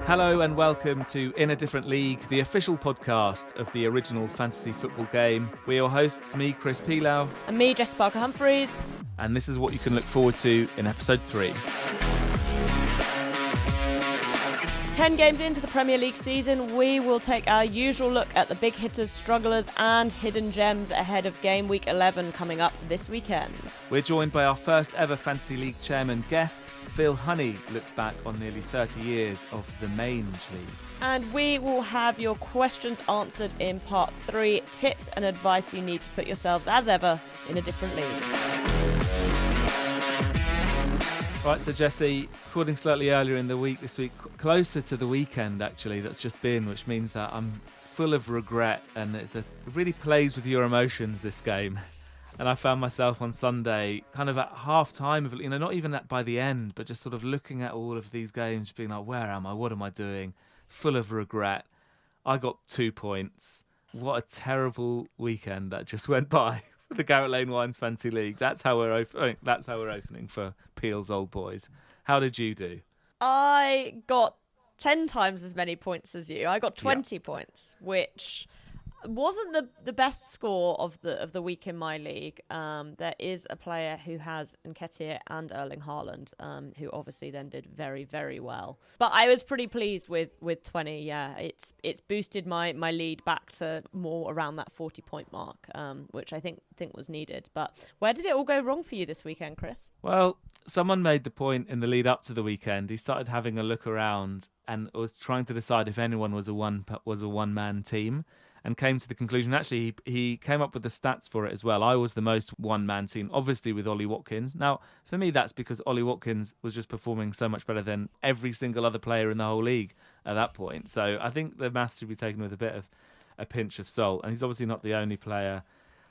Hello and welcome to In a Different League, the official podcast of the original fantasy football game. We're your hosts, me, Chris Pelau. And me, Jessy Humphreys. And this is what you can look forward to in episode 3. 10 games into the Premier League season, we will take our usual look at the big hitters, strugglers and hidden gems ahead of game week 11 coming up this weekend. We're joined by our first ever Fantasy League chairman guest. Phil Honey looks back on nearly 30 years of the Mange League. And we will have your questions answered in part 3, tips and advice you need to put yourselves, as ever, in a different league. Right, so Jessy, recording slightly earlier in the week this week, closer to the weekend actually that's just been, which means that I'm full of regret, and it really plays with your emotions, this game. And I found myself on Sunday kind of at half time, not even by the end, but just sort of looking at all of these games, being like, where am I? What am I doing? Full of regret. I got 2 points. What a terrible weekend that just went by. The Garrett Lane Wines Fantasy League. That's how we're opening for Peel's Old Boys. How did you do? I got 10 times as many points as you. I got 20 points, which wasn't the best score of the week in my league. There is a player who has Nketiah and Erling Haaland, who obviously then did very, very well. But I was pretty pleased with 20. Yeah, it's boosted my lead back to more around that 40-point mark, which I think was needed. But where did it all go wrong for you this weekend, Chris? Well, someone made the point in the lead up to the weekend. He started having a look around and was trying to decide if anyone was a one-man team, and came to the conclusion, actually, he came up with the stats for it as well. I was the most one-man team, obviously with Ollie Watkins. Now, for me, that's because Ollie Watkins was just performing so much better than every single other player in the whole league at that point. So I think the maths should be taken with a bit of a pinch of salt. And he's obviously not the only player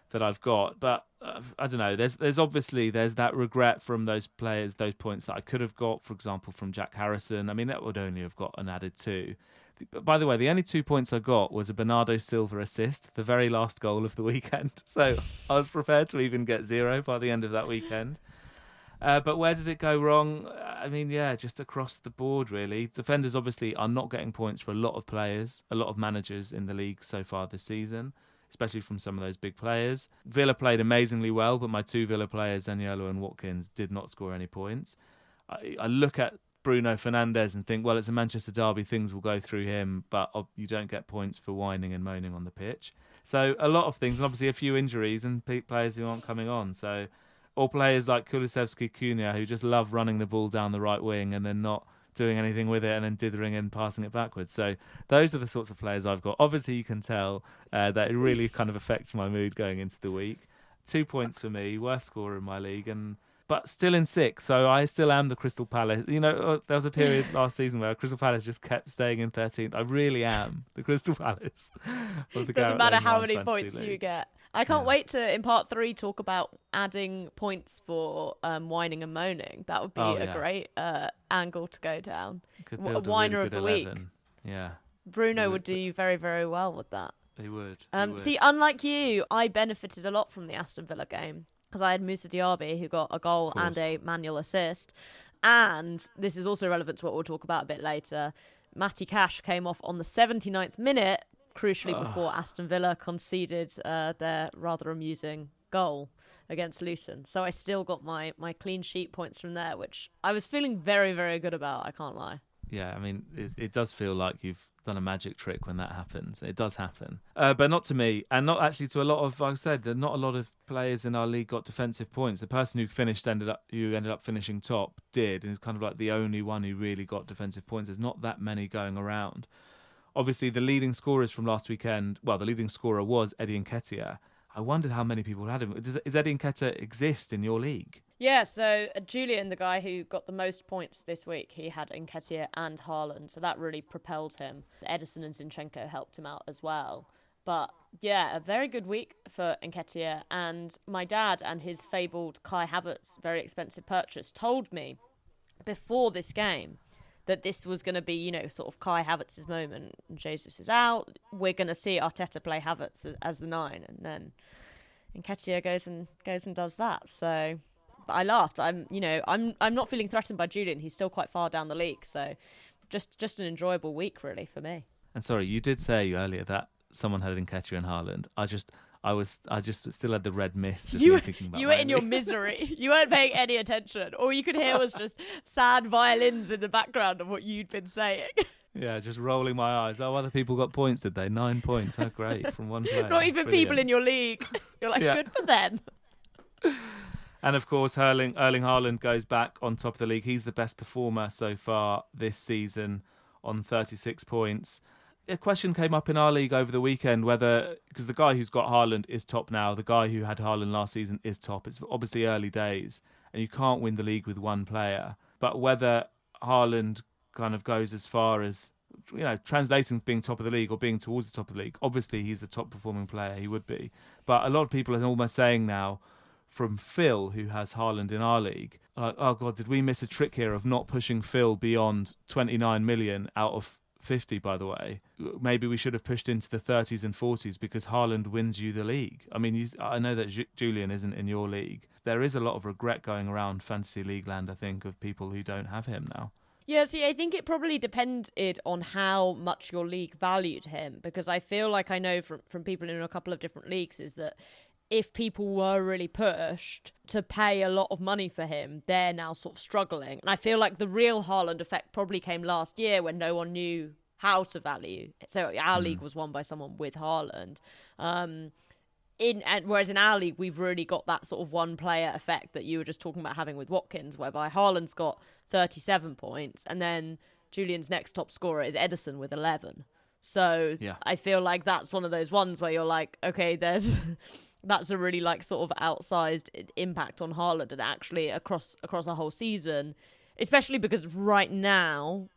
that I've got. But I don't know, there's that regret from those players, those points that I could have got, for example, from Jack Harrison. I mean, that would only have got an added 2. By the way, the only 2 points I got was a Bernardo Silva assist, the very last goal of the weekend. So I was prepared to even get 0 by the end of that weekend. But where did it go wrong? I mean, just across the board, really. Defenders obviously are not getting points for a lot of players, a lot of managers in the league so far this season, especially from some of those big players. Villa played amazingly well, but my 2 Villa players, Zaniolo and Watkins, did not score any points. I look at Bruno Fernandes and think, well, it's a Manchester derby, things will go through him, but you don't get points for whining and moaning on the pitch. So a lot of things, and obviously a few injuries and players who aren't coming on. So all players like Kulusevski, Cunha, who just love running the ball down the right wing and then not doing anything with it and then dithering and passing it backwards. So those are the sorts of players I've got. Obviously, you can tell that it really kind of affects my mood going into the week. 2 points for me, worst scorer in my league, but still in 6th, so I still am the Crystal Palace. There was a period last season where Crystal Palace just kept staying in 13th. I really am the Crystal Palace. Doesn't matter how many points you get. I can't wait to, in part 3, talk about adding points for whining and moaning. That would be a great angle to go down. A whiner of the 11. Week. Yeah. Bruno would do you very, very well with that. He would. See, unlike you, I benefited a lot from the Aston Villa game, because I had Moussa Diaby, who got a goal and a manual assist. And this is also relevant to what we'll talk about a bit later. Matty Cash came off on the 79th minute, crucially before Aston Villa conceded their rather amusing goal against Luton. So I still got my clean sheet points from there, which I was feeling very, very good about, I can't lie. Yeah, I mean, it does feel like you've done a magic trick when that happens. It does happen. But not to me, and not actually to a lot of, like I said, not a lot of players in our league got defensive points. The person who ended up finishing top did, and is kind of like the only one who really got defensive points. There's not that many going around. Obviously, the leading scorers from last weekend, well, the leading scorer was Eddie Nketiah. I wondered how many people had him. Does Eddie Nketiah exist in your league? Yeah, so Julian, the guy who got the most points this week, he had Nketiah and Haaland, so that really propelled him. Edison and Zinchenko helped him out as well. But yeah, a very good week for Nketiah, and my dad and his fabled Kai Havertz, very expensive purchase, told me before this game that this was going to be, sort of Kai Havertz's moment. Jesus is out. We're going to see Arteta play Havertz as the 9, and then Nketiah goes and does that. So I laughed. I'm not feeling threatened by Julian. He's still quite far down the league, so just an enjoyable week really for me. And sorry, you did say earlier that someone had Nketiah and Haaland. I just still had the red mist. Of me thinking about you were in your misery. You weren't paying any attention. All you could hear was just sad violins in the background of what you'd been saying. Yeah, just rolling my eyes. Oh, other people got points, did they? 9 points. Oh, great. From one player. Not even Brilliant. people in your league. You're like, good for them. And of course, Erling Haaland goes back on top of the league. He's the best performer so far this season on 36 points. A question came up in our league over the weekend whether, because the guy who's got Haaland is top now, the guy who had Haaland last season is top. It's obviously early days and you can't win the league with one player. But whether Haaland kind of goes as far as, translating being top of the league or being towards the top of the league. Obviously, he's a top performing player. He would be. But a lot of people are almost saying now, from Phil, who has Haaland in our league, like, oh God, did we miss a trick here of not pushing Phil beyond 29 million out of 50, by the way? Maybe we should have pushed into the 30s and 40s because Haaland wins you the league. I mean, I know that Julian isn't in your league. There is a lot of regret going around fantasy league land, I think, of people who don't have him now. Yeah, see, I think it probably depended on how much your league valued him, because I feel like I know from people in a couple of different leagues is that if people were really pushed to pay a lot of money for him, they're now sort of struggling. And I feel like the real Haaland effect probably came last year when no one knew how to value. So our league was won by someone with Haaland. Whereas in our league, we've really got that sort of one player effect that you were just talking about having with Watkins, whereby Haaland's got 37 points and then Julian's next top scorer is Edison with 11. So yeah. I feel like that's one of those ones where you're like, okay, that's a really like sort of outsized impact on Haaland and actually across a whole season, especially because right now,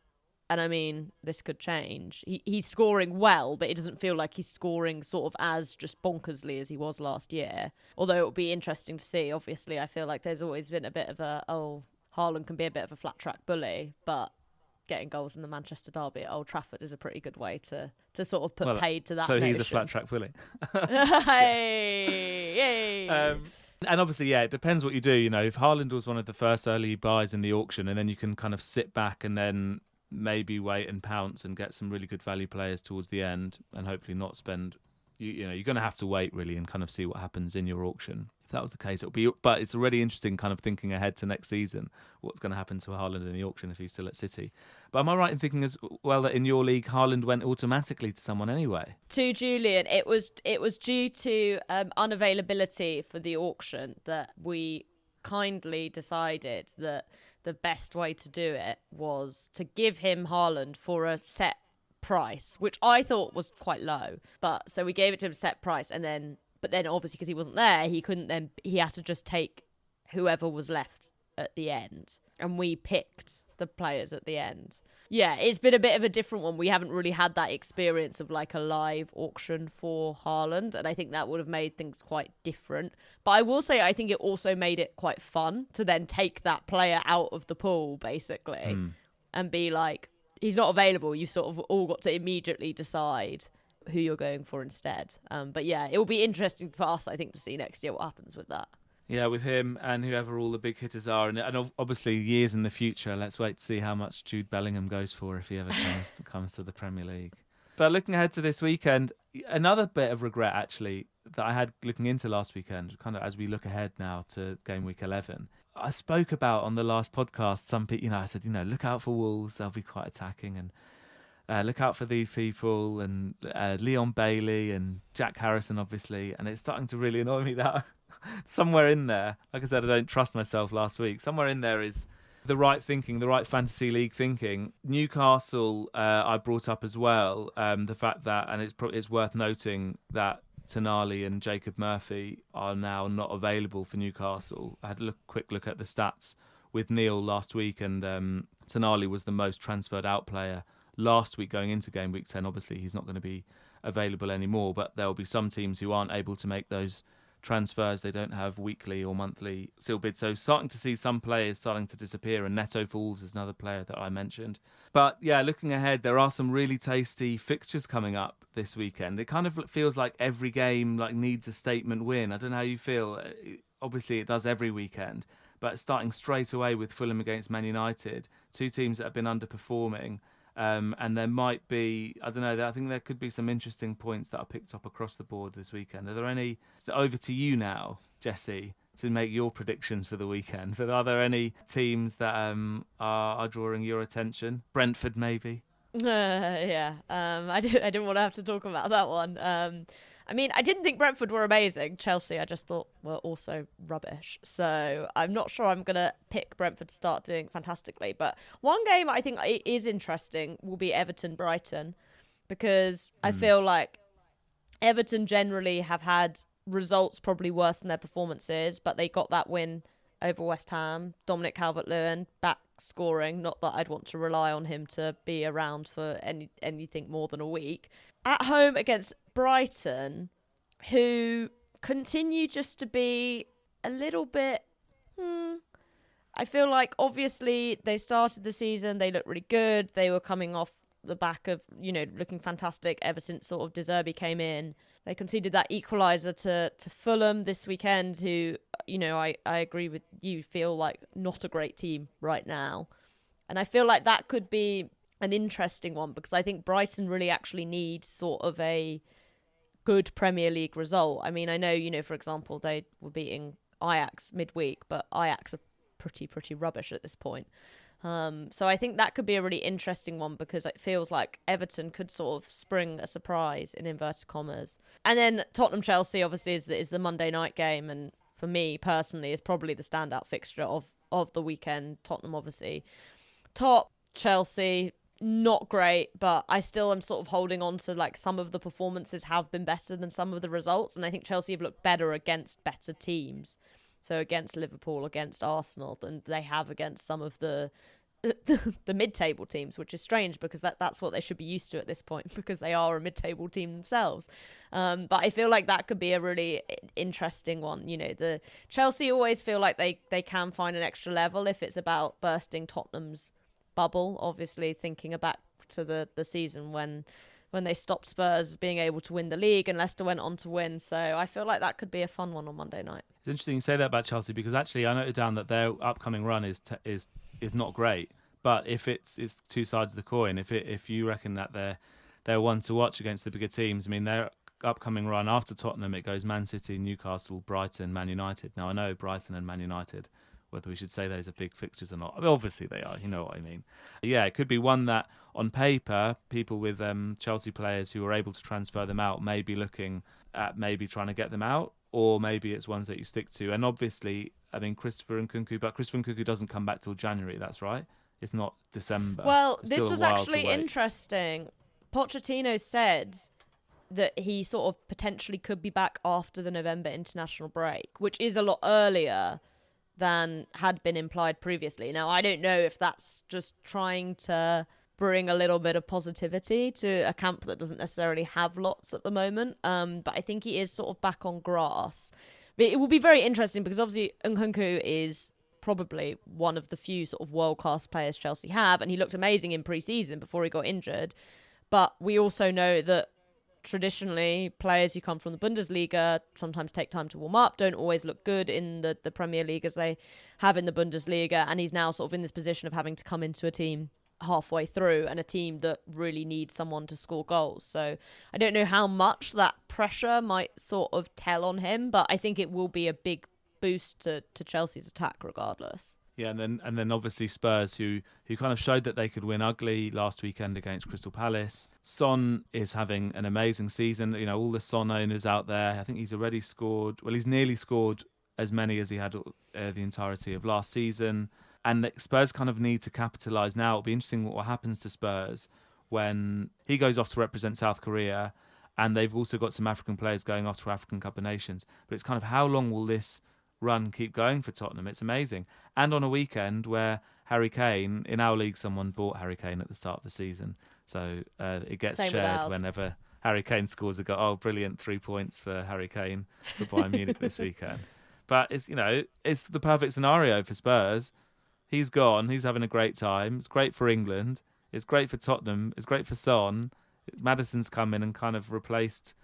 and I mean, this could change, he's scoring well, but it doesn't feel like he's scoring sort of as just bonkersly as he was last year. Although it would be interesting to see. Obviously, I feel like there's always been a bit of Haaland can be a bit of a flat track bully, but getting goals in the Manchester derby at Old Trafford is a pretty good way to sort of put paid to that So notion. He's a flat track bully. Hey. And obviously, yeah, it depends what you do. If Haaland was one of the first early buys in the auction, and then you can kind of sit back and then maybe wait and pounce and get some really good value players towards the end, and hopefully not spend. You're going to have to wait really and kind of see what happens in your auction. If that was the case, it'll be. But it's already interesting, kind of thinking ahead to next season, what's going to happen to Haaland in the auction if he's still at City. But am I right in thinking as well that in your league, Haaland went automatically to someone anyway? To Julian, it was due to unavailability for the auction that we kindly decided that the best way to do it was to give him Haaland for a set price, which I thought was quite low. But so we gave it to him a set price, but then obviously because he wasn't there, he had to just take whoever was left at the end, and we picked the players at the end. Yeah, it's been a bit of a different one. We haven't really had that experience of like a live auction for Haaland, and I think that would have made things quite different. But I will say I think it also made it quite fun to then take that player out of the pool, basically, and be like, he's not available. You sort of all got to immediately decide who you're going for instead. But yeah, it will be interesting for us, I think, to see next year what happens with that. Yeah, with him and whoever all the big hitters are. And obviously, years in the future, let's wait to see how much Jude Bellingham goes for if he ever comes to the Premier League. But looking ahead to this weekend, another bit of regret, actually, that I had looking into last weekend, kind of as we look ahead now to game week 11. I spoke about on the last podcast, some people, I said, look out for Wolves, they'll be quite attacking, and look out for these people, and Leon Bailey and Jack Harrison, obviously. And it's starting to really annoy me that somewhere in there, like I said, I don't trust myself last week, somewhere in there is the right thinking, the right fantasy league thinking. Newcastle, I brought up as well, the fact that, and it's worth noting that Tonali and Jacob Murphy are now not available for Newcastle. I had a quick look at the stats with Neil last week, and Tonali was the most transferred out player last week going into game week 10. Obviously, he's not going to be available anymore, but there will be some teams who aren't able to make those transfers. They don't have weekly or monthly seal bids. So starting to see some players starting to disappear, and Neto for Wolves is another player that I mentioned. But yeah, looking ahead, there are some really tasty fixtures coming up this weekend. It kind of feels like every game needs a statement win. I don't know how you feel. Obviously, it does every weekend. But starting straight away with Fulham against Man United, two teams that have been underperforming. And there might be, I don't know, I think there could be some interesting points that are picked up across the board this weekend. Are there any? Over to you now, Jessy, to make your predictions for the weekend. But are there any teams that are drawing your attention? Brentford, maybe? Yeah, I didn't want to have to talk about that one. I mean, I didn't think Brentford were amazing. Chelsea, I just thought were also rubbish. So I'm not sure I'm going to pick Brentford to start doing fantastically. But one game I think is interesting will be Everton-Brighton, because I feel like Everton generally have had results probably worse than their performances, but they got that win over West Ham. Dominic Calvert-Lewin back scoring. Not that I'd want to rely on him to be around for anything more than a week. At home against Brighton, who continue just to be a little bit... I feel like obviously they started the season, they looked really good. They were coming off the back of, looking fantastic ever since sort of De Zerbi came in. They conceded that equaliser to Fulham this weekend, who, I agree with you, feel like not a great team right now. And I feel like that could be an interesting one, because I think Brighton really actually need sort of a good Premier League result. I mean, I know, for example, they were beating Ajax midweek, but Ajax are pretty rubbish at this point. So I think that could be a really interesting one, because it feels like Everton could sort of spring a surprise in inverted commas. And then Tottenham-Chelsea obviously is the Monday night game, and for me personally is probably the standout fixture of the weekend. Tottenham obviously top, Chelsea not great, but I still am sort of holding on to like some of the performances have been better than some of the results, and I think Chelsea have looked better against better teams. So against Liverpool, against Arsenal, than they have against some of the mid-table teams, which is strange, because that's what they should be used to at this point, because they are a mid-table team themselves. But I feel like that could be a really interesting one. The Chelsea always feel like they can find an extra level if it's about bursting Tottenham's bubble. Obviously, thinking back to the season when they stopped Spurs being able to win the league and Leicester went on to win. So I feel like that could be a fun one on Monday night. It's interesting you say that about Chelsea, because actually I noted down that their upcoming run is not great. But if it's two sides of the coin, if you reckon that they're one to watch against the bigger teams, I mean, their upcoming run after Tottenham, it goes Man City, Newcastle, Brighton, Man United. Now I know Brighton and Man United, whether we should say those are big fixtures or not. I mean, obviously they are, you know what I mean. Yeah, it could be one that on paper, people with Chelsea players who are able to transfer them out may be looking at maybe trying to get them out, or maybe it's ones that you stick to. And obviously, I mean, Christopher Nkunku, but Christopher Nkunku doesn't come back till January, that's right? It's not December. Well, It's this still a was while actually to wait. interesting. Pochettino said that he sort of potentially could be back after the November international break, which is a lot earlier than had been implied previously. Now, I don't know if that's just trying to bring a little bit of positivity to a camp that doesn't necessarily have lots at the moment. But I think he is sort of back on grass. But it will be very interesting, because obviously Nkunku is probably one of the few sort of world-class players Chelsea have, and he looked amazing in pre-season before he got injured. But we also know that traditionally, players who come from the Bundesliga sometimes take time to warm up, don't always look good in the Premier League as they have in the Bundesliga, and he's now sort of in this position of having to come into a team halfway through, and a team that really needs someone to score goals. So I don't know how much that pressure might sort of tell on him, but I think it will be a big boost to Chelsea's attack regardless. Yeah, and then obviously Spurs, who kind of showed that they could win ugly last weekend against Crystal Palace. Son is having an amazing season. You know, all the Son owners out there, I think he's already scored. Well, he's nearly scored as many as he had the entirety of last season. And the Spurs kind of need to capitalise now. It'll be interesting what happens to Spurs when he goes off to represent South Korea, and they've also got some African players going off to African Cup of Nations. But it's kind of, how long will this run keep going for Tottenham? It's amazing. And on a weekend where Harry Kane, in our league, someone bought Harry Kane at the start of the season. So it gets Same shared whenever Harry Kane scores a goal. Oh, brilliant, 3 points for Harry Kane for Bayern Munich this weekend. But it's the perfect scenario for Spurs. He's gone. He's having a great time. It's great for England. It's great for Tottenham. It's great for Son. Maddison's come in and kind of replaced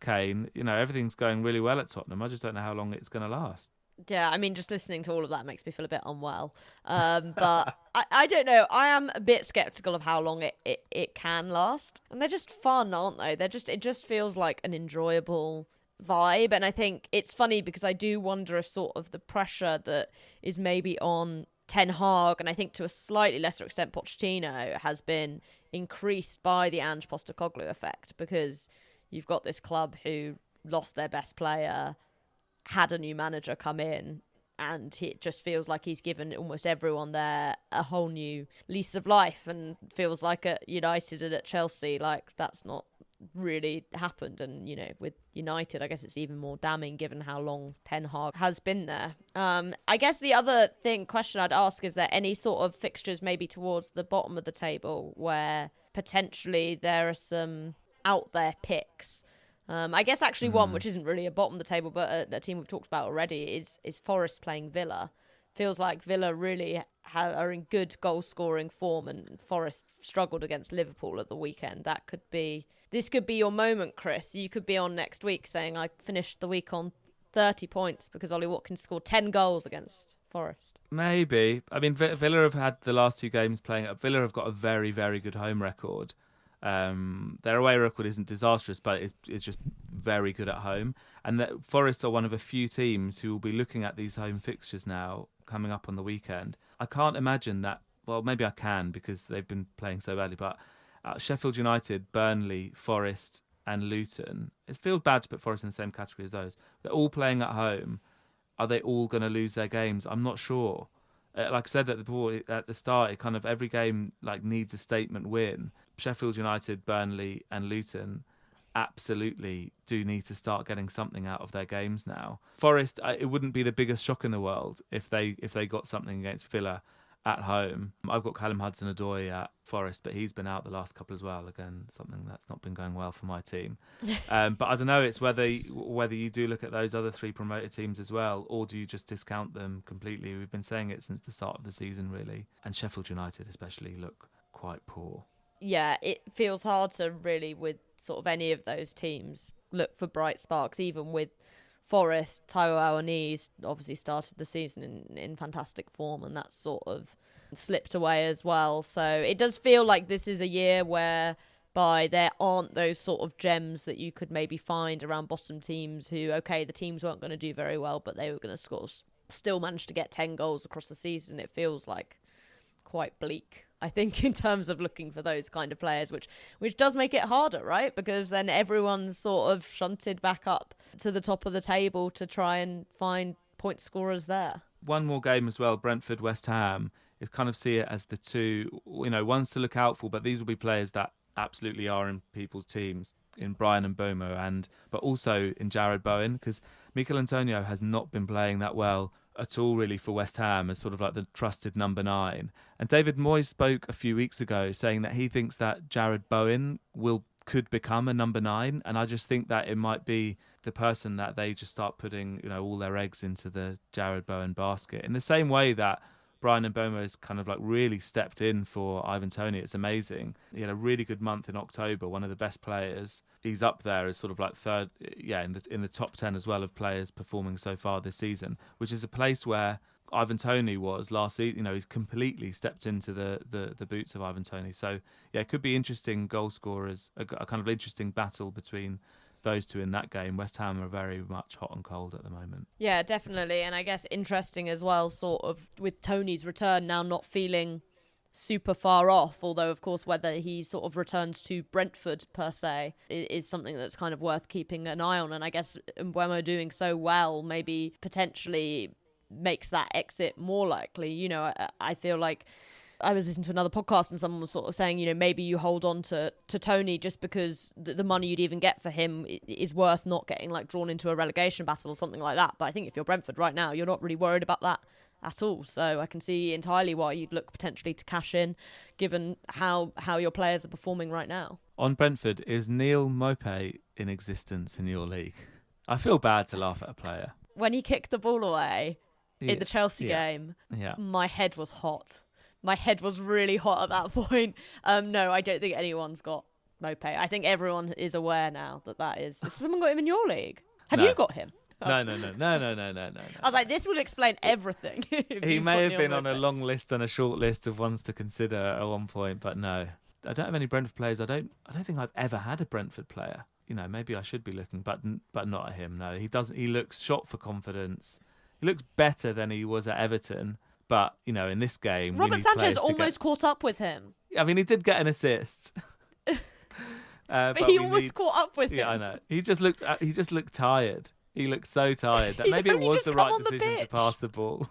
Kane. Everything's going really well at Tottenham. I just don't know how long it's going to last. Yeah, I mean, just listening to all of that makes me feel a bit unwell. But I don't know. I am a bit skeptical of how long it can last. And they're just fun, aren't they? It just feels like an enjoyable vibe. And I think it's funny because I do wonder if sort of the pressure that is maybe on Ten Hag, and I think to a slightly lesser extent Pochettino, has been increased by the Ange Postecoglou effect, because you've got this club who lost their best player, had a new manager come in, and it just feels like he's given almost everyone there a whole new lease of life, and feels like at United and at Chelsea, like that's not really happened. And, you know, with United, I guess it's even more damning given how long Ten Hag has been there. I guess the other question I'd ask, is there any sort of fixtures maybe towards the bottom of the table where potentially there are some out there picks? I guess actually one which isn't really a bottom of the table, but a team we've talked about already is Forest playing Villa. Feels like Villa really are in good goal-scoring form, and Forest struggled against Liverpool at the weekend. This could be your moment, Chris. You could be on next week saying, I finished the week on 30 points because Ollie Watkins scored 10 goals against Forest. Maybe. I mean, Villa have had the last 2 games playing at Villa have got a very, very good home record. Their away record isn't disastrous, but it's just very good at home. And that Forest are one of a few teams who will be looking at these home fixtures now coming up on the weekend. I can't imagine that. Well, maybe I can because they've been playing so badly. But Sheffield United, Burnley, Forest, and Luton. It feels bad to put Forest in the same category as those. They're all playing at home. Are they all going to lose their games? I'm not sure. Like I said at the start, it kind of every game like needs a statement win. Sheffield United, Burnley, and Luton absolutely do need to start getting something out of their games now. Forest, it wouldn't be the biggest shock in the world if they got something against Villa at home. I've got Callum Hudson-Odoi at Forest, but he's been out the last couple as well. Again, something that's not been going well for my team. But I don't know. It's whether you do look at those other 3 promoted teams as well, or do you just discount them completely? We've been saying it since the start of the season, really. And Sheffield United especially look quite poor. Yeah, it feels hard to really, with sort of any of those teams, look for bright sparks. Even with Forest, Taiwo Awoniyi obviously started the season in fantastic form, and that's sort of slipped away as well. So it does feel like this is a year whereby there aren't those sort of gems that you could maybe find around bottom teams who, okay, the teams weren't going to do very well, but they were going to still manage to get 10 goals across the season. It feels like quite bleak, I think, in terms of looking for those kind of players, which does make it harder, right? Because then everyone's sort of shunted back up to the top of the table to try and find point scorers there. One more game as well, Brentford, West Ham, is kind of see it as the 2, ones to look out for, but these will be players that absolutely are in people's teams, in Brian and Bomo, but also in Jared Bowen, because Mikel Antonio has not been playing that well at all really for West Ham as sort of like the trusted number 9. And David Moyes spoke a few weeks ago saying that he thinks that Jared Bowen could become a number 9, and I just think that it might be the person that they just start putting all their eggs into the Jared Bowen basket, in the same way that Brian Mbeumo has kind of like really stepped in for Ivan Toney. It's amazing. He had a really good month in October, one of the best players. He's up there as sort of like third, in the top 10 as well of players performing so far this season, which is a place where Ivan Toney was last season. He's completely stepped into the boots of Ivan Toney. So yeah, it could be interesting goal scorers, a kind of interesting battle between those 2 in that game. West Ham are very much hot and cold at the moment. Yeah, definitely. And I guess interesting as well, sort of with Tony's return now not feeling super far off, although of course whether he sort of returns to Brentford per se is something that's kind of worth keeping an eye on. And I guess Mbeumo doing so well maybe potentially makes that exit more likely. I feel like I was listening to another podcast and someone was sort of saying, maybe you hold on to Tony just because the money you'd even get for him is worth not getting like drawn into a relegation battle or something like that. But I think if you're Brentford right now, you're not really worried about that at all. So I can see entirely why you'd look potentially to cash in, given how your players are performing right now. On Brentford, is Neil Maupay in existence in your league? I feel bad to laugh at a player. When he kicked the ball away in the Chelsea game, my head was hot. My head was really hot at that point. No, I don't think anyone's got Maupay. I think everyone is aware now that is. Has someone got him in your league? Have you got him? No. I was like, this would explain everything. if He you may put have been Neil on a Maupay. long list and a short list of ones to consider at one point, but no. I don't have any Brentford players. I don't think I've ever had a Brentford player. Maybe I should be looking, but not at him. No, he doesn't. He looks shot for confidence. He looks better than he was at Everton. But in this game, we Robert need Sanchez players to almost caught up with him. I mean, he did get an assist, But but he we almost need. caught up with him. Yeah, I know. He just looked tired. He looked so tired that He'd maybe it only was just the come right on the decision to pitch. pass the ball.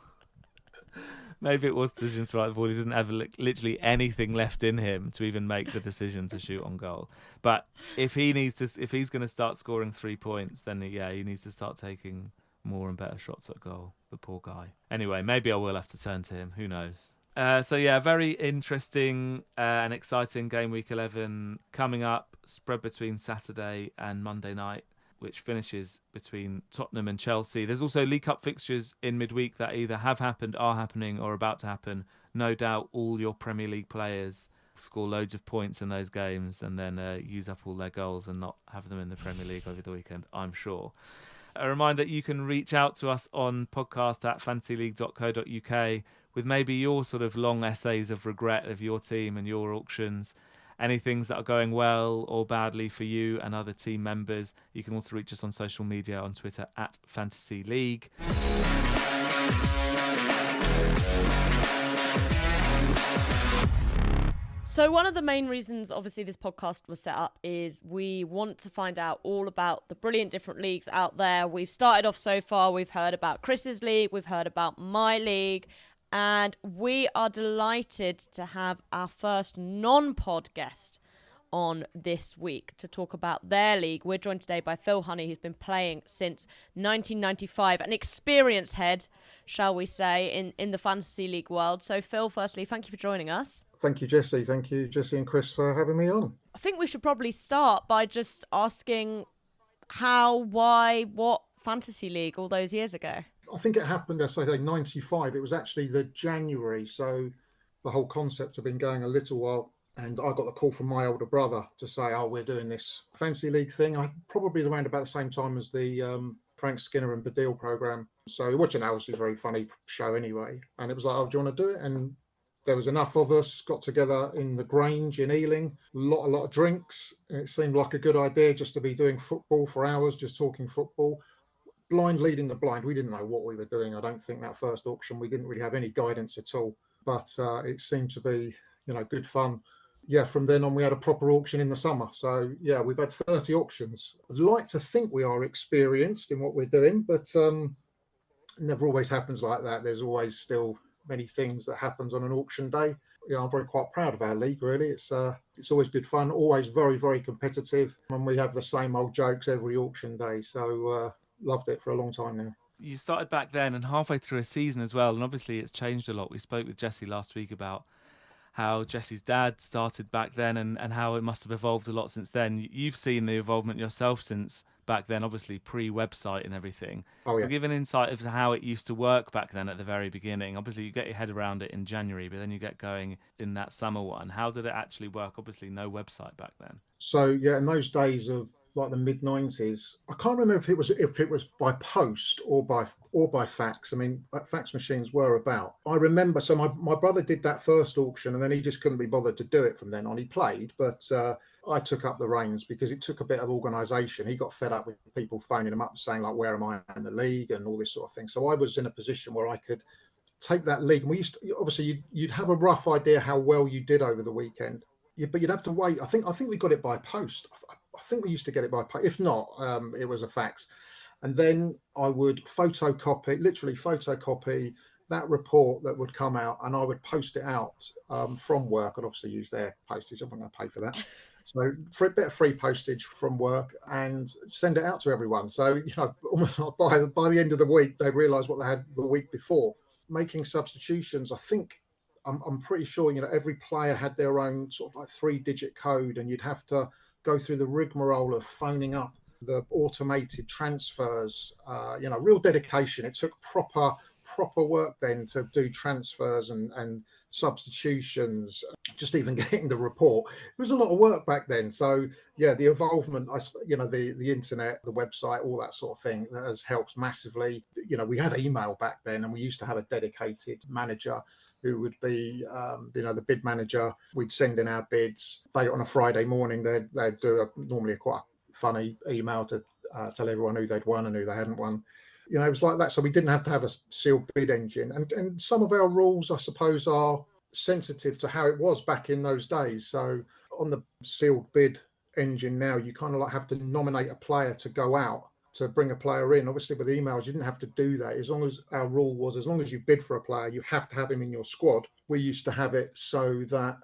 Maybe it was the decision to pass the ball. He doesn't have literally anything left in him to even make the decision to shoot on goal. But if he's going to start scoring 3 points, then he needs to start taking more and better shots at goal. The poor guy. Anyway, maybe I will have to turn to him. Who knows? Very interesting and exciting game week 11 coming up, spread between Saturday and Monday night, which finishes between Tottenham and Chelsea. There's also League Cup fixtures in midweek that either have happened, are happening, or about to happen. No doubt all your Premier League players score loads of points in those games and then use up all their goals and not have them in the Premier League over the weekend, I'm sure. A reminder that you can reach out to us on podcast@fantasyleague.co.uk with maybe your sort of long essays of regret of your team and your auctions, any things that are going well or badly for you and other team members. You can also reach us on social media on Twitter @FantasyLeague. So one of the main reasons, obviously, this podcast was set up is we want to find out all about the brilliant different leagues out there. We've started off so far. We've heard about Chris's league. We've heard about my league. And we are delighted to have our first non-pod guest on this week to talk about their league. We're joined today by Phil Honey, who's been playing since 1995, an experienced head, shall we say, in the fantasy league world. So Phil, firstly, thank you for joining us. Thank you, Jessy. Thank you, Jessy and Chris, for having me on. I think we should probably start by just asking how, why, what fantasy league all those years ago. I think it happened, as I say, 95. It was actually the January. So the whole concept had been going a little while. And I got the call from my older brother to say, we're doing this fantasy league thing. Probably around about the same time as the Frank Skinner and Badil program. So watching that was a very funny show anyway. And it was like, do you want to do it? And there was enough of us, got together in the Grange in Ealing, a lot of drinks. It seemed like a good idea just to be doing football for hours, just talking football. Blind leading the blind. We didn't know what we were doing. I don't think that first auction, we didn't really have any guidance at all. But it seemed to be, good fun. Yeah, from then on, we had a proper auction in the summer. So, yeah, we've had 30 auctions. I'd like to think we are experienced in what we're doing, but never always happens like that. There's always still many things that happens on an auction day. I'm very quite proud of our league, really. It's always good fun, always very, very competitive. And we have the same old jokes every auction day. So loved it for a long time now. You started back then and halfway through a season as well. And obviously it's changed a lot. We spoke with Jessy last week about how Jessy's dad started back then and how it must have evolved a lot since then. You've seen the evolvement yourself since back then, obviously pre-website and everything. Oh, yeah. Give an insight of how it used to work back then at the very beginning. Obviously, you get your head around it in January, but then you get going in that summer one. How did it actually work? Obviously, no website back then. So, yeah, in those days of like the mid-90s, I can't remember if it was by post or by fax. I mean, fax machines were about. I remember, so my brother did that first auction and then he just couldn't be bothered to do it from then on. He played, but I took up the reins because it took a bit of organisation. He got fed up with people phoning him up and saying, like, where am I in the league and all this sort of thing. So I was in a position where I could take that league. And we used to, obviously, you'd have a rough idea how well you did over the weekend. But you'd have to wait. I think we got it by post. I think we used to get it by post. If not, it was a fax. And then I would literally photocopy that report that would come out, and I would post it out from work. I'd obviously use their postage. I'm not going to pay for that. So for a bit of free postage from work and send it out to everyone. So, almost by the end of the week, they realised what they had the week before. Making substitutions, I think, I'm pretty sure, every player had their own sort of like 3-digit code, and you'd have to go through the rigmarole of phoning up the automated transfers, real dedication. It took proper work then to do transfers and substitutions, just even getting the report. It was a lot of work back then. So yeah, the involvement, the internet, the website, all that sort of thing has helped massively. We had email back then, and we used to have a dedicated manager who would be, the bid manager. We'd send in our bids. On a Friday morning, they'd do normally a quite funny email to tell everyone who they'd won and who they hadn't won. It was like that. So we didn't have to have a sealed bid engine. And some of our rules, I suppose, are sensitive to how it was back in those days. So on the sealed bid engine now, you kind of like have to nominate a player to go out to bring a player in. Obviously, with emails, you didn't have to do that. As long as our rule was, as long as you bid for a player, you have to have him in your squad. We used to have it so that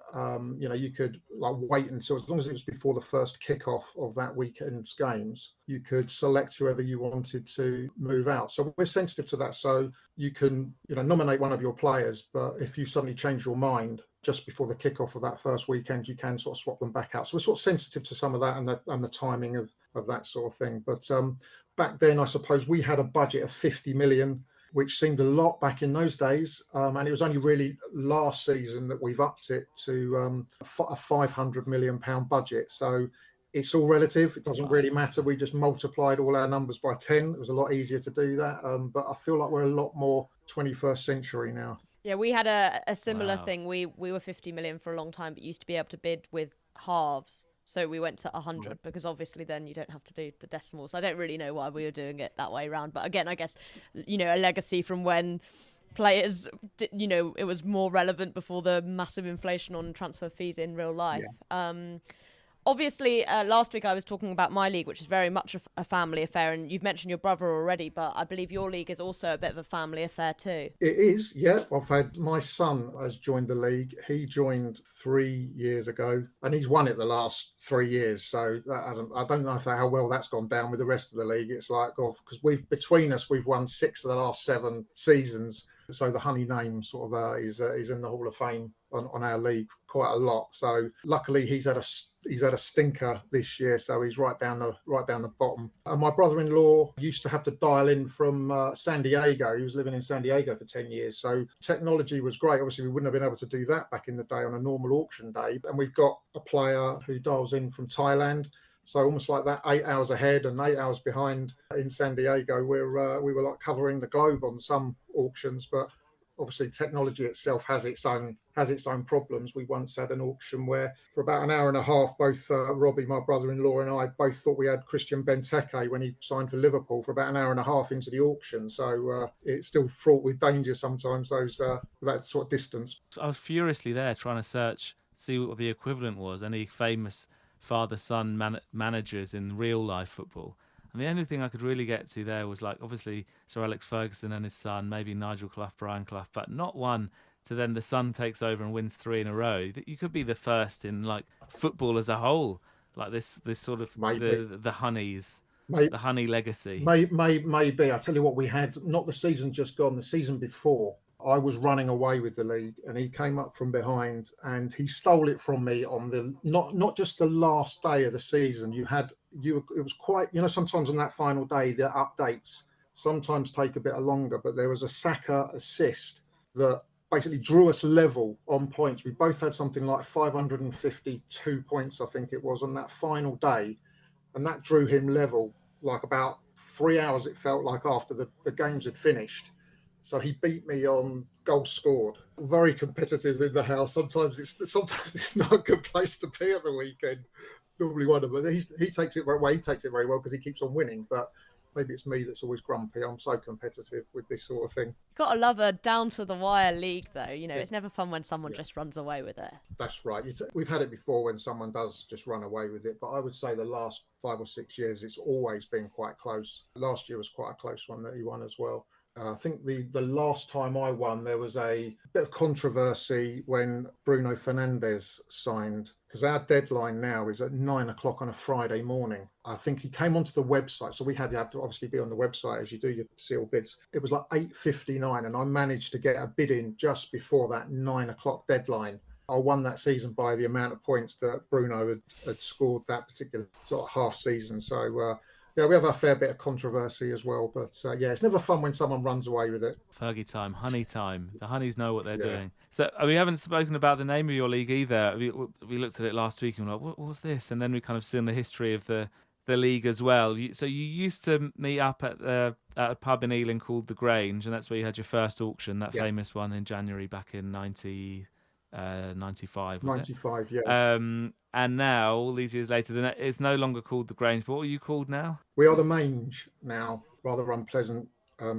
you could like wait until, as long as it was before the first kickoff of that weekend's games, you could select whoever you wanted to move out. So we're sensitive to that. So you can nominate one of your players, but if you suddenly change your mind just before the kickoff of that first weekend, you can sort of swap them back out. So we're sort of sensitive to some of that and the timing of that sort of thing. But back then, I suppose we had a budget of 50 million, which seemed a lot back in those days. And it was only really last season that we've upped it to a 500 million pound budget. So it's all relative. It doesn't really matter. We just multiplied all our numbers by 10. It was a lot easier to do that. But I feel like we're a lot more 21st century now. Yeah, we had a similar thing. We were 50 million for a long time, but used to be able to bid with halves. So we went to 100 because obviously then you don't have to do the decimals. I don't really know why we were doing it that way around. But again, I guess, a legacy from when players, it was more relevant before the massive inflation on transfer fees in real life. Yeah. Obviously, last week I was talking about my league, which is very much a family affair. And you've mentioned your brother already, but I believe your league is also a bit of a family affair too. It is, yeah. I've had my son has joined the league. He joined 3 years ago, and he's won it the last 3 years. So that hasn't. I don't know how well that's gone down with the rest of the league. It's like, because we've won 6 of the last 7 seasons. So the Honey name sort of is in the Hall of Fame on our league quite a lot. So luckily he's had a stinker this year, so he's right down the bottom. And my brother-in-law used to have to dial in from San Diego. He was living in San Diego for 10 years, so technology was great. Obviously, we wouldn't have been able to do that back in the day on a normal auction day. And we've got a player who dials in from Thailand. So almost like that, 8 hours ahead and 8 hours behind in San Diego. We were like covering the globe on some auctions, but obviously technology itself has its own problems. We once had an auction where for about an hour and a half, both Robbie, my brother-in-law, and I both thought we had Christian Benteke when he signed for Liverpool for about an hour and a half into the auction. So it's still fraught with danger sometimes, that sort of distance. I was furiously there trying to see what the equivalent was, any famous father-son managers in real life football. And the only thing I could really get to there was like obviously Sir Alex Ferguson and his son, maybe Nigel Clough, Brian Clough, but not one to then the son takes over and wins 3 in a row. You could be the first in like football as a whole, like this sort of the Honeys. The Honey legacy. Maybe. I tell you what, we had not the season just gone, the season before. I was running away with the league, and he came up from behind and he stole it from me on the not just the last day of the season. It was quite, sometimes on that final day the updates sometimes take a bit longer, but there was a Saka assist that basically drew us level on points. We both had something like 552 points, I think it was, on that final day, and that drew him level like about 3 hours, it felt like, after the games had finished. So he beat me on goals scored. Very competitive in the house. Sometimes it's not a good place to be at the weekend. It's normally one of them. He takes it very well. He takes it very well because he keeps on winning. But maybe it's me that's always grumpy. I'm so competitive with this sort of thing. You've got to love a down to the wire league, though. It's never fun when someone just runs away with it. That's right. We've had it before when someone does just run away with it. But I would say the last 5 or 6 years, it's always been quite close. Last year was quite a close one that he won as well. I think the last time I won, there was a bit of controversy when Bruno Fernandes signed, because our deadline now is at 9 o'clock on a Friday morning. I think he came onto the website, so you have to obviously be on the website as you do your seal bids. It was like 8:59, and I managed to get a bid in just before that 9 o'clock deadline. I won that season by the amount of points that Bruno had scored that particular sort of half season. So Yeah, we have a fair bit of controversy as well, but yeah, it's never fun when someone runs away with it. Fergie time, honey time. The honeys know what they're Yeah. doing. So we haven't spoken about the name of your league either. We looked at it last week and we're like, what was this? And then we kind of seen the history of the league as well. So you used to meet up at a pub in Ealing called the Grange, and that's where you had your first auction, that Yeah. famous one in January back in 95, was it? 95, yeah. And now, all these years later, it's no longer called the Grange. But what are you called now? We are the Mange now, rather unpleasant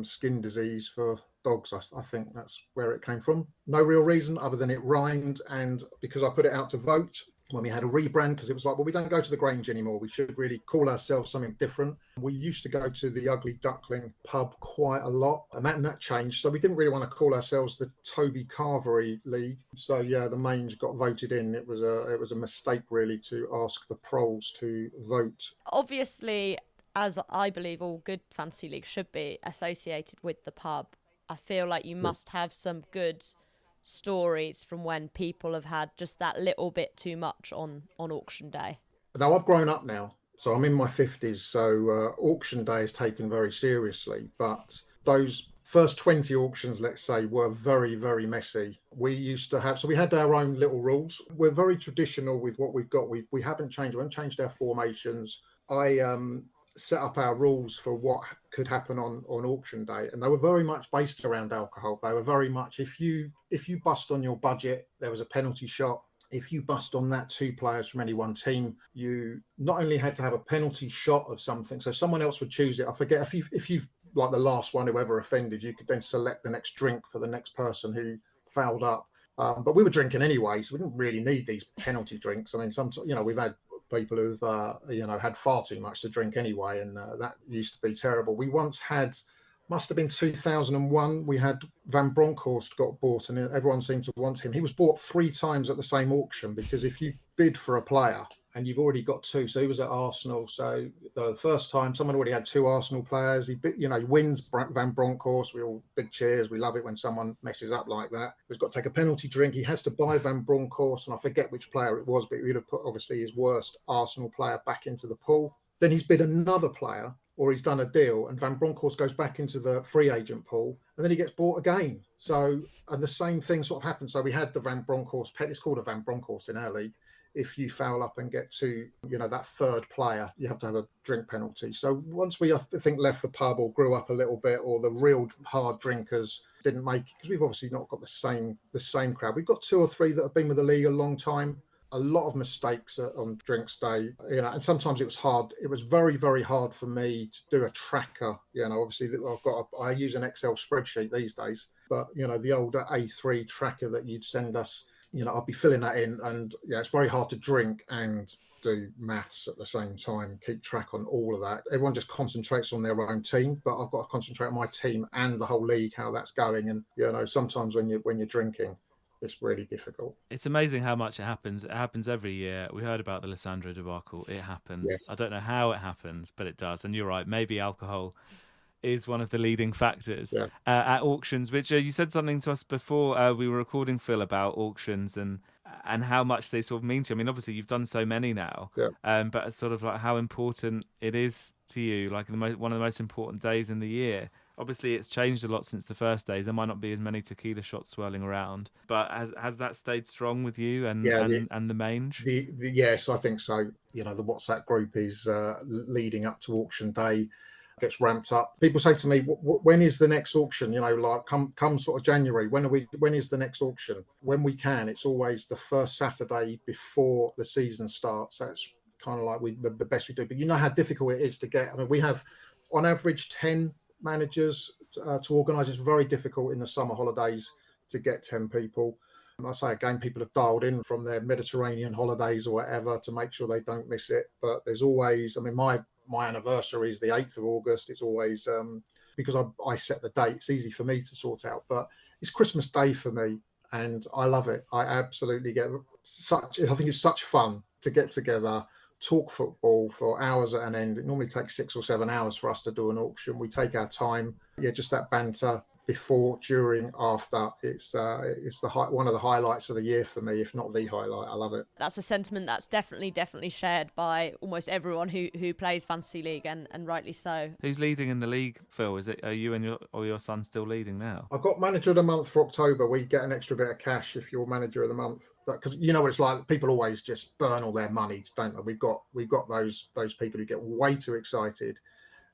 skin disease for dogs. I think that's where it came from. No real reason other than it rhymed, and because I put it out to vote when we had a rebrand, because it was like, well, we don't go to the Grange anymore. We should really call ourselves something different. We used to go to the Ugly Duckling pub quite a lot, and that changed. So we didn't really want to call ourselves the Toby Carvery League. So yeah, the Mange got voted in. It was a mistake really to ask the proles to vote. Obviously, as I believe all good fantasy leagues should be associated with the pub, I feel like you must have some good stories from when people have had just that little bit too much on auction day. Now I've grown up now, so I'm in my 50s. So auction day is taken very seriously. But those first 20 auctions, let's say, were very, very messy. We used to have, so we had our own little rules. We're very traditional with what we've got. We haven't changed. We haven't changed our formations. I set up our rules for what could happen on auction day, and they were very much based around alcohol. They were very much, if you bust on your budget, there was a penalty shot. If you bust on that 2 players from any one team, you not only had to have a penalty shot of something, so someone else would choose it. I forget if you've like the last one who ever offended, you could then select the next drink for the next person who fouled up. But we were drinking anyway, so we didn't really need these penalty drinks. I mean, we've had people who've had far too much to drink anyway, and that used to be terrible. We once had, must have been 2001, we had Van Bronckhorst got bought, and everyone seemed to want him. He was bought 3 times at the same auction, because if you bid for a player and you've already got 2, so he was at Arsenal, so the first time someone already had 2 Arsenal players, he wins Van Bronckhorst, we all big cheers, we love it when someone messes up like that. He's got to take a penalty drink, he has to buy Van Bronckhorst, and I forget which player it was, but he would have put obviously his worst Arsenal player back into the pool. Then he's bid another player, or he's done a deal, and Van Bronckhorst goes back into the free agent pool, and then he gets bought again. So, and the same thing sort of happened. So we had the Van Bronckhorst pet. It's called a Van Bronckhorst in our league. If you foul up and get to, that third player, you have to have a drink penalty. So once we, I think, left the pub or grew up a little bit, or the real hard drinkers didn't make it, because we've obviously not got the same crowd. We've got 2 or 3 that have been with the league a long time. A lot of mistakes on drinks day, and sometimes it was hard. It was very, very hard for me to do a tracker. Obviously I use an Excel spreadsheet these days, but the older A3 tracker that you'd send us, I'd be filling that in, and it's very hard to drink and do maths at the same time, keep track on all of that. Everyone just concentrates on their own team, but I've got to concentrate on my team and the whole league, how that's going. And sometimes when you're drinking, it's really difficult. It's amazing how much it happens. It happens every year. We heard about the Lissandro debacle. It happens. Yes. I don't know how it happens, but it does. And you're right. Maybe alcohol is one of the leading factors at auctions. Which you said something to us before we were recording, Phil, about auctions and how much they sort of mean to you. I mean, obviously you've done so many now, but it's sort of like how important it is to you. Like one of the most important days in the year. Obviously, it's changed a lot since the first days. There might not be as many tequila shots swirling around, but has that stayed strong with you and the Mange? Yes, I think so. The WhatsApp group is leading up to auction day, gets ramped up. People say to me, "When is the next auction?" Like come sort of January. When is the next auction? When we can. It's always the first Saturday before the season starts. That's kind of like the best we do. But you know how difficult it is to get. I mean, we have on average 10 managers to organise. It's very difficult in the summer holidays to get 10 people. And I say again, people have dialed in from their Mediterranean holidays or whatever to make sure they don't miss it. But there's always, I mean, my anniversary is the 8th of August. It's always because I set the date. It's easy for me to sort out. But it's Christmas Day for me, and I love it. I absolutely get I think it's such fun to get together, talk football for hours at an end. It normally takes 6 or 7 hours for us to do an auction. We take our time. Just that banter. before, during, after. It's one of the highlights of the year for me, if not the highlight. I love it. That's a sentiment that's definitely shared by almost everyone who plays Fantasy League, and rightly so. Who's leading in the league, Phil? Are you and your son still leading now? I've got manager of the month for October. We get an extra bit of cash if you're manager of the month, because you know what it's like. People always just burn all their money, don't they? We've got those people who get way too excited,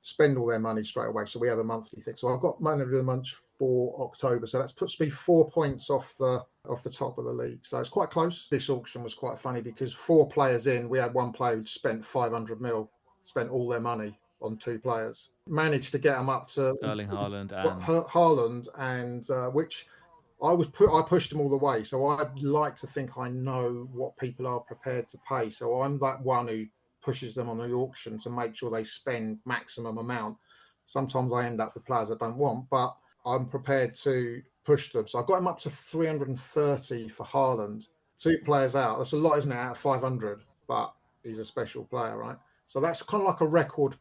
spend all their money straight away. So we have a monthly thing. So I've got manager of the month for October. So that puts me 4 points off the top of the league. So it's quite close. This auction was quite funny because 4 players in, we had one player who'd spent 500 mil, spent all their money on 2 players. Managed to get them up to Erling Haaland and which I pushed them all the way. So I like to think I know what people are prepared to pay. So I'm that one who pushes them on the auction to make sure they spend maximum amount. Sometimes I end up with players I don't want, but I'm prepared to push them. So I got him up to 330 for Haaland. 2 players out. That's a lot, isn't it, out of 500? But he's a special player, right? So that's kind of like a record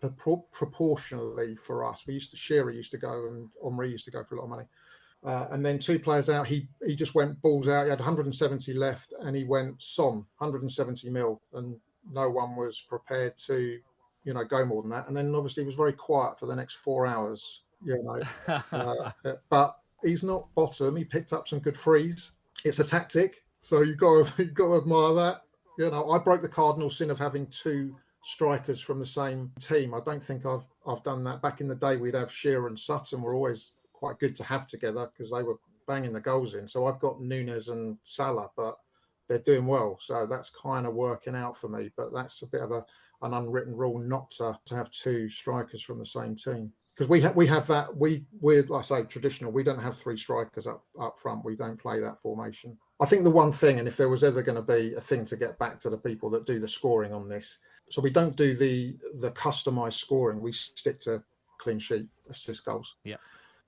proportionally for us. Shearer used to go, and Henry used to go for a lot of money. And then 2 players out, he just went balls out. He had 170 left, and he went Son, 170 mil, and no one was prepared to, go more than that. And then obviously he was very quiet for the next 4 hours, but he's not bottom. He picked up some good frees. It's a tactic, so you've got to admire that. I broke the cardinal sin of having 2 strikers from the same team. I don't think I've done that. Back in the day, we'd have Shearer and Sutton were always quite good to have together because they were banging the goals in. So I've got Nunes and Salah, but they're doing well. So that's kind of working out for me. But that's a bit of an unwritten rule not to have 2 strikers from the same team. Because we have that, we're, like I say, traditional. We don't have 3 strikers up front. We don't play that formation. I think the one thing, and if there was ever going to be a thing to get back to the people that do the scoring on this, so we don't do the customized scoring. We stick to clean sheet, assist goals. Yeah.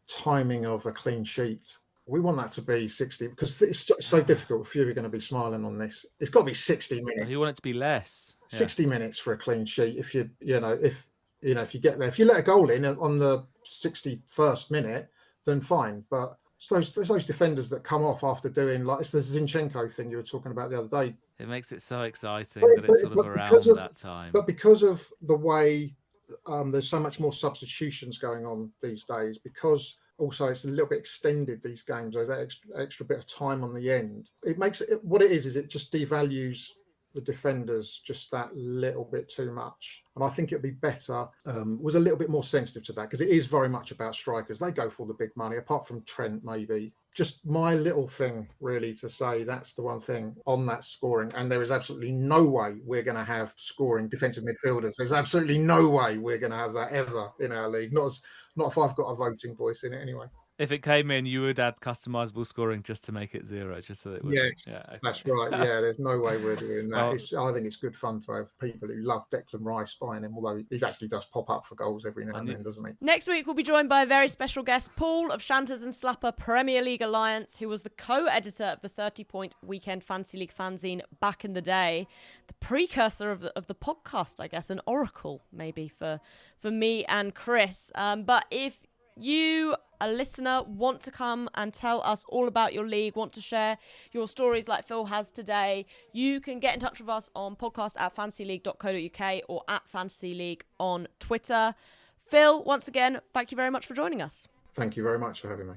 Timing of a clean sheet. We want that to be 60 because it's so difficult. If you're going to be smiling on this, it's got to be 60 minutes. You want it to be less. 60 minutes for a clean sheet. If you get there, if you let a goal in on the 61st minute, then fine. But it's those defenders that come off after doing, like, it's the Zinchenko thing you were talking about the other day. It makes it so exciting that it's sort of around that time. But because of the way there's so much more substitutions going on these days, because also it's a little bit extended, these games, there's that extra bit of time on the end. It makes it, what it is it just devalues the defenders just that little bit too much. And I think it'd be better, was a little bit more sensitive to that, because it is very much about strikers. They go for the big money, apart from Trent, maybe. Just my little thing, really, to say that's the one thing on that scoring. And there is absolutely no way we're going to have scoring defensive midfielders. There's absolutely no way we're going to have that ever in our league. Not if I've got a voting voice in it anyway. If it came in, you would add customizable scoring just to make it 0, just so that it would. Yes, okay. That's right. Yeah, there's no way we're doing that. Well, I think it's good fun to have people who love Declan Rice buying him, although he actually does pop up for goals every now and then, doesn't he? Next week, we'll be joined by a very special guest, Paul of Shanters and Slapper Premier League Alliance, who was the co-editor of the 30-point Weekend Fantasy League fanzine back in the day. The precursor of the podcast, I guess, an oracle, maybe, for me and Chris. But if you, a listener, want to come and tell us all about your league, want to share your stories like Phil has today, you can get in touch with us on podcast@fantasyleague.co.uk or @fantasyleague on Twitter. Phil, once again, thank you very much for joining us. Thank you very much for having me.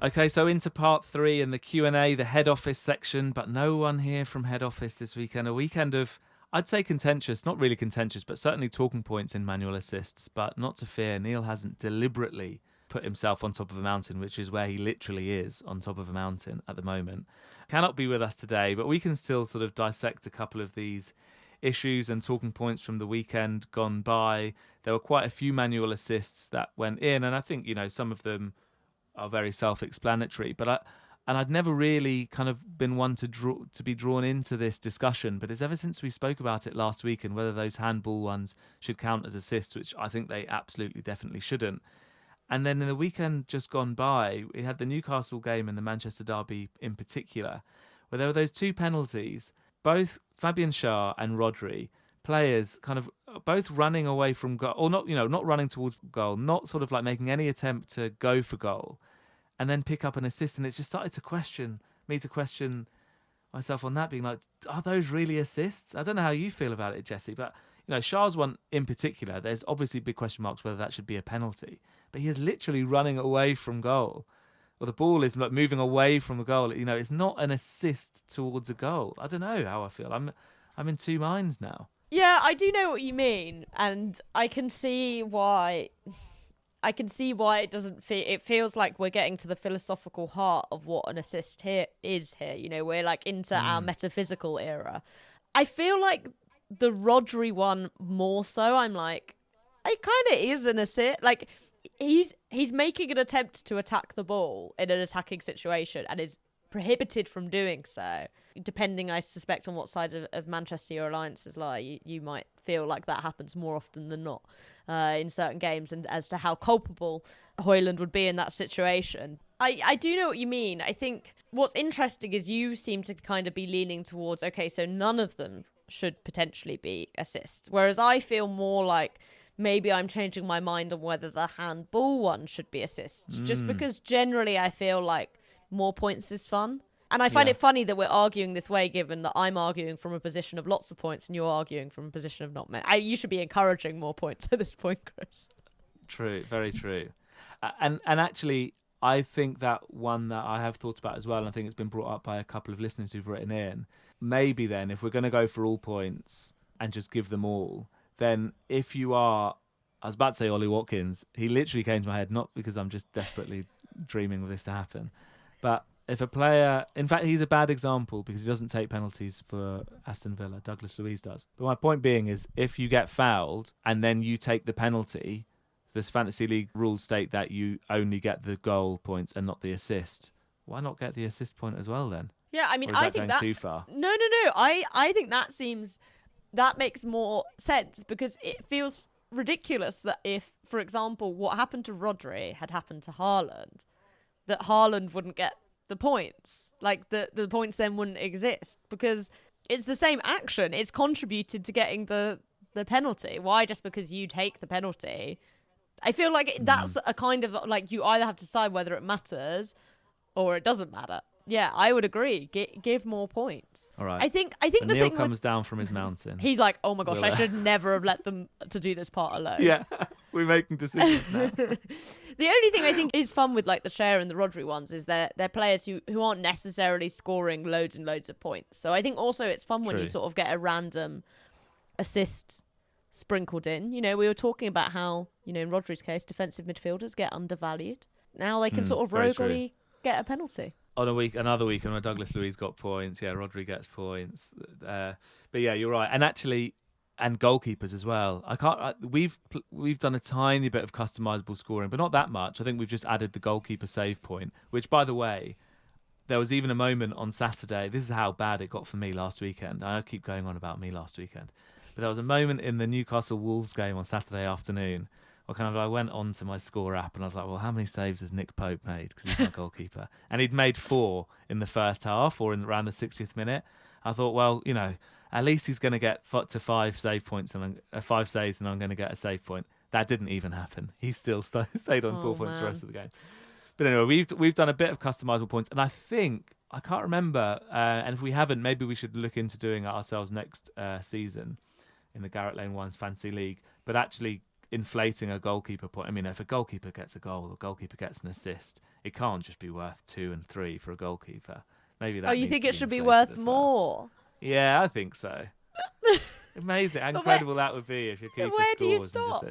Okay, so into part 3 and the Q&A, the head office section, but no one here from head office this weekend. A weekend of, I'd say, contentious, not really contentious, but certainly talking points in manual assists. But not to fear, Neil hasn't deliberately put himself on top of a mountain, which is where he literally is, on top of a mountain at the moment. Cannot be with us today, but we can still sort of dissect a couple of these issues and talking points from the weekend gone by. There were quite a few manual assists that went in, and I think, some of them are very self-explanatory, but I'd never really kind of been one to be drawn into this discussion, but it's ever since we spoke about it last week and whether those handball ones should count as assists, which I think they absolutely definitely shouldn't. And then in the weekend just gone by, we had the Newcastle game and the Manchester derby in particular, where there were those 2 penalties. Both Fabian Schär and Rodri players kind of both running away from goal, or not running towards goal, not sort of like making any attempt to go for goal, and then pick up an assist. And it just started to question myself on that, being like, are those really assists? I don't know how you feel about it, Jessy, but Shah's one in particular, there's obviously big question marks whether that should be a penalty, but he is literally running away from goal, or the ball is like moving away from a goal. It's not an assist towards a goal. I don't know how I feel. I'm in two minds now. Yeah, I do know what you mean, and I can see why it doesn't feel. It feels like we're getting to the philosophical heart of what an assist here is. We're like into our metaphysical era. I feel like the Rodri one more so. I'm like, it kind of is an assist. Like he's making an attempt to attack the ball in an attacking situation and is prohibited from doing so. Depending, I suspect, on what side of Manchester your alliances lie, you might feel like that happens more often than not in certain games, and as to how culpable Højlund would be in that situation. I do know what you mean. I think what's interesting is you seem to kind of be leaning towards, okay, so none of them should potentially be assists, whereas I feel more like maybe I'm changing my mind on whether the handball one should be assists, just because generally I feel like more points is fun. And I find it funny that we're arguing this way, given that I'm arguing from a position of lots of points and you're arguing from a position of not many. You should be encouraging more points at this point, Chris. True, very true. And actually, I think that one that I have thought about as well, and I think it's been brought up by a couple of listeners who've written in, maybe then if we're going to go for all points and just give them all, then if you are, I was about to say Ollie Watkins, he literally came to my head, not because I'm just desperately dreaming of this to happen, but if a player, in fact, he's a bad example because he doesn't take penalties for Aston Villa. Douglas Luiz does. But my point being is, if you get fouled and then you take the penalty, this fantasy league rules state that you only get the goal points and not the assist. Why not get the assist point as well then? Yeah, I mean, I think going that too far. No. I think that makes more sense, because it feels ridiculous that if, for example, what happened to Rodri had happened to Haaland, that Haaland wouldn't get the points. Like the points then wouldn't exist, because it's the same action. It's contributed to getting the penalty. Why just because you take the penalty? I feel like that's a kind of like, you either have to decide whether it matters or it doesn't matter. Yeah, I would agree. Give more points. All right. I think and the Neil thing comes down from his mountain. He's like, oh my gosh, I should never have let them to do this part alone. Yeah, we're making decisions now. The only thing I think is fun with like the Share and the Rodri ones is they're players who aren't necessarily scoring loads and loads of points. So I think also it's fun when you sort of get a random assist sprinkled in. We were talking about how, in Rodri's case, defensive midfielders get undervalued. Now they can sort of roguely get a penalty. On another week, when Douglas Luiz got points, Rodri gets points. But yeah, you're right. And actually, and goalkeepers as well. We've done a tiny bit of customizable scoring, but not that much. I think we've just added the goalkeeper save point, which, by the way, there was even a moment on Saturday. This is how bad it got for me last weekend. I keep going on about me last weekend, but there was a moment in the Newcastle Wolves game on Saturday afternoon. I went on to my score app and I was like, well, how many saves has Nick Pope made? Because he's my goalkeeper. And he'd made 4 in the first half, or around the 60th minute. I thought, well, at least he's going to get to 5 save points and 5 saves, and I'm going to get a save point. That didn't even happen. He still stayed on 4 points the rest of the game. But anyway, we've done a bit of customizable points, and I can't remember, and if we haven't, maybe we should look into doing it ourselves next season in the Garrett Lane Ones Fantasy League, but actually inflating a goalkeeper point. I mean, if a goalkeeper gets a goal or a goalkeeper gets an assist, it can't just be worth 2 and 3 for a goalkeeper. Maybe that. Oh, you think it should be worth more? Yeah, I think so. Amazing, how incredible that would be if your keeper scores. Where do you stop?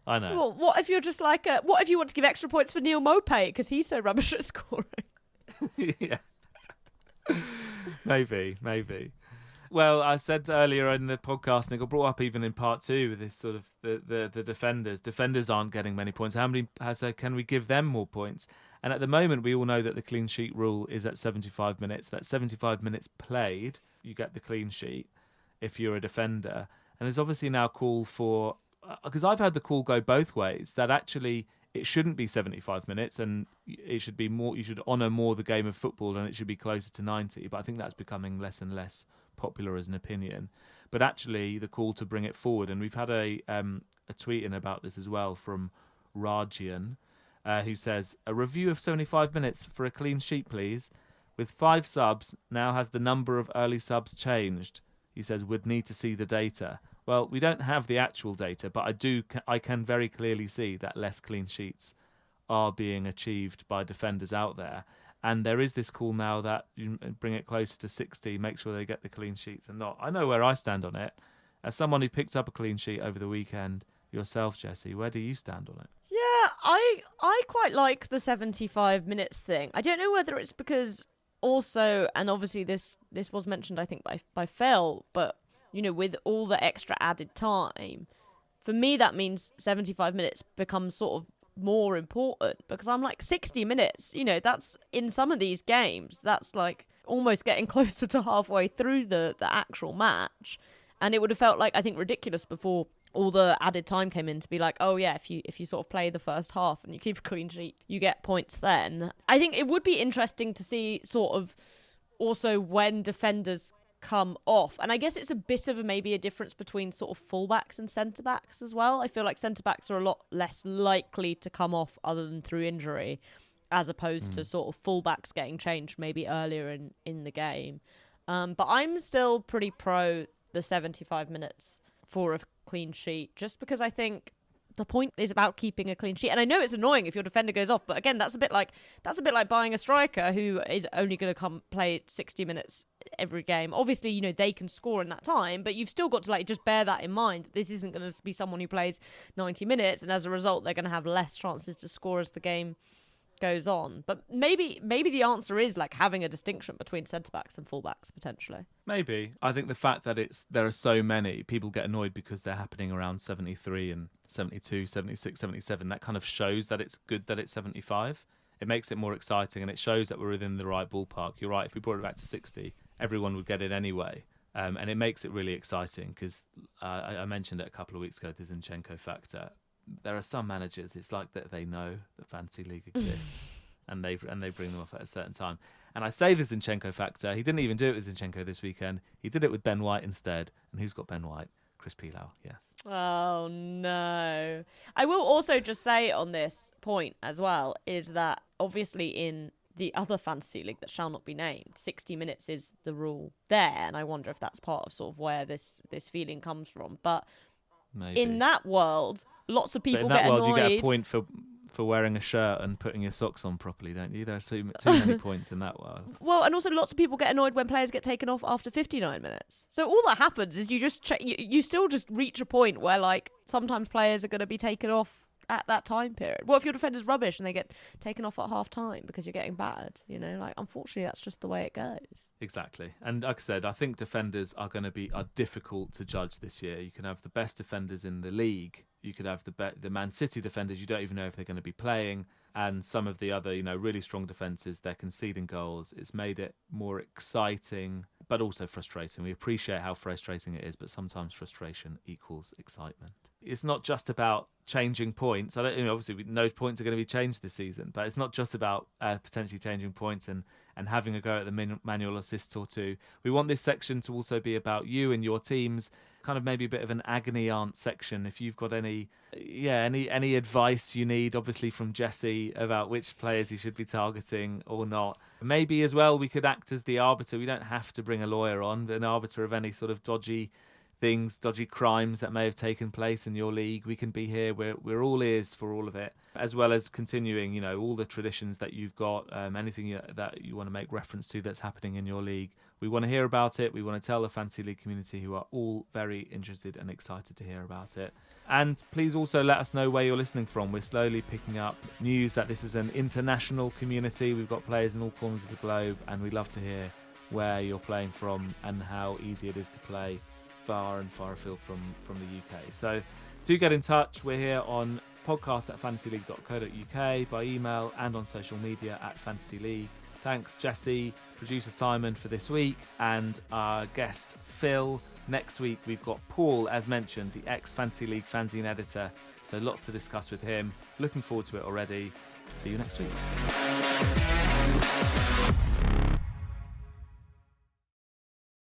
I know. Well, what if you're just like what if you want to give extra points for Neil Maupay because he's so rubbish at scoring? Yeah. Maybe. Well, I said earlier in the podcast, and it got brought up even in part 2 with this sort of the defenders. Defenders aren't getting many points. Can we give them more points? And at the moment, we all know that the clean sheet rule is at 75 minutes. That's 75 minutes played, you get the clean sheet if you're a defender. And there's obviously now a call for, because I've heard the call go both ways, that actually it shouldn't be 75 minutes and it should be more, you should honour more the game of football and it should be closer to 90. But I think that's becoming less and less popular as an opinion. but actually the call to bring it forward. And we've had a tweet in about this as well from Rajian, who says, a review of 75 minutes for a clean sheet, please. With 5 subs, now has the number of early subs changed? He says, would need to see the data. Well, we don't have the actual data, but I can very clearly see that less clean sheets are being achieved by defenders out there. And there is this call now that you bring it closer to 60, make sure they get the clean sheets and not. I know where I stand on it. As someone who picked up a clean sheet over the weekend, yourself, Jessy, where do you stand on it? Yeah, I quite like the 75 minutes thing. I don't know whether it's because also, and obviously this was mentioned, I think, by Phil, but, you know, with all the extra added time, for me that means 75 minutes becomes sort of more important, because I'm like 60 minutes, you know, that's in some of these games, that's like almost getting closer to halfway through the actual match. And it would have felt like, I think, ridiculous before all the added time came in to be like, oh yeah, if you sort of play the first half and you keep a clean sheet, you get points then. I think it would be interesting to see sort of also when defenders come off. And I guess it's a bit of maybe a difference between sort of fullbacks and centre-backs as well. I feel like centre-backs are a lot less likely to come off other than through injury, as opposed to sort of fullbacks getting changed maybe earlier in the game. But I'm still pretty pro the 75 minutes for a clean sheet, just because I think the point is about keeping a clean sheet. And I know it's annoying if your defender goes off, but again, that's a bit like buying a striker who is only going to come play 60 minutes every game. Obviously, you know, they can score in that time, but you've still got to like just bear that in mind. This isn't going to be someone who plays 90 minutes, and as a result, they're going to have less chances to score as the game goes on. But maybe the answer is like having a distinction between centre-backs and full-backs potentially. Maybe. I think the fact that there are so many, people get annoyed because they're happening around 73 and 72, 76, 77. That kind of shows that it's good that it's 75. It makes it more exciting, and it shows that we're within the right ballpark. You're right, if we brought it back to 60, everyone would get it anyway. And it makes it really exciting because I mentioned it a couple of weeks ago, the Zinchenko factor. There are some managers, it's like that they know that Fantasy League exists and they bring them off at a certain time. And I say the Zinchenko factor. He didn't even do it with Zinchenko this weekend. He did it with Ben White instead. And who's got Ben White? Chris Pilau, yes. Oh, no. I will also just say on this point as well is that obviously in the other Fantasy League that shall not be named, 60 minutes is the rule there. And I wonder if that's part of sort of where this feeling comes from. But maybe. In that world, lots of people get annoyed. In that world, you get a point for wearing a shirt and putting your socks on properly, don't you? There are too many points in that world. Well, and also lots of people get annoyed when players get taken off after 59 minutes. So all that happens is you just you still just reach a point where like sometimes players are going to be taken off at that time period. What if your defender's rubbish and they get taken off at half time because you're getting battered? You know, like unfortunately that's just the way it goes. Exactly. And like I said, I think defenders are difficult to judge this year. You can have the best defenders in the league. You could have the Man City defenders. You don't even know if they're going to be playing. And some of the other, really strong defences, they're conceding goals. It's made it more exciting, but also frustrating. We appreciate how frustrating it is, but sometimes frustration equals excitement. It's not just about changing points. Obviously, no points are going to be changed this season, but it's not just about potentially changing points and having a go at the manual assists or two. We want this section to also be about you and your teams, kind of maybe a bit of an agony aunt section. If you've got any advice you need, obviously from Jessy, about which players you should be targeting or not. Maybe as well we could act as the arbiter. We don't have to bring a lawyer on, but an arbiter of any sort of dodgy crimes that may have taken place in your league. We can be here. We're all ears for all of it, as well as continuing, all the traditions that you've got, anything that you want to make reference to that's happening in your league. We want to hear about it. We want to tell the Fantasy League community, who are all very interested and excited to hear about it. And please also let us know where you're listening from. We're slowly picking up news that this is an international community. We've got players in all corners of the globe, and we'd love to hear where you're playing from and how easy it is to play far and far afield from the UK. So do get in touch. We're here on podcast@fantasyleague.co.uk, by email and on social media @fantasyleague. Thanks Jessy, producer Simon for this week, and our guest Phil. Next week we've got Paul, as mentioned, the ex-Fantasy League fanzine editor. So lots to discuss with him. Looking forward to it already. See you next week.